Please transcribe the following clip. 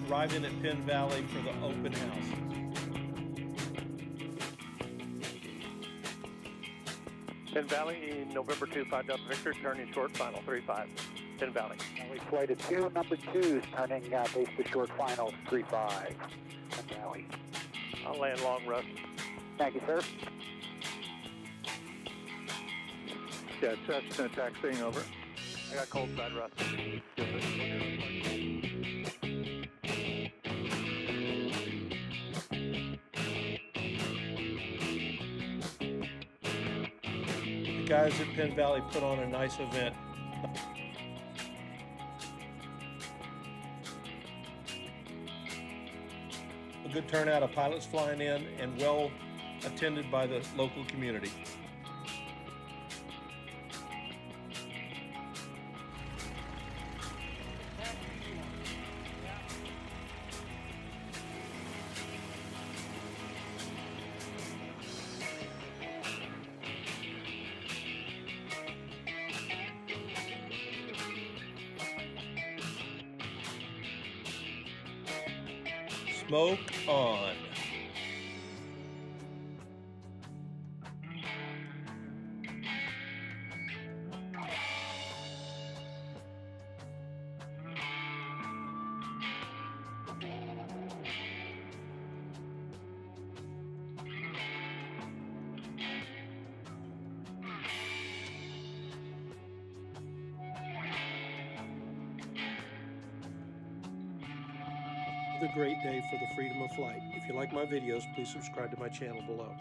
arriving at Penn Valley for the open house. Penn Valley, November 2, 5 Delta Victor, turning short, final 35. Penn Valley. We flight at 2, number 2 is turning base to short, final 35. Penn Valley. I'll land long, Russ. Thank you, sir. Yeah, Cessna taxiing over. I got cold side, Russ. The guys at Penn Valley put on a nice event. A good turnout of pilots flying in and well attended by the local community. Smoke on. A great day for the freedom of flight. If you like my videos, please subscribe to my channel below.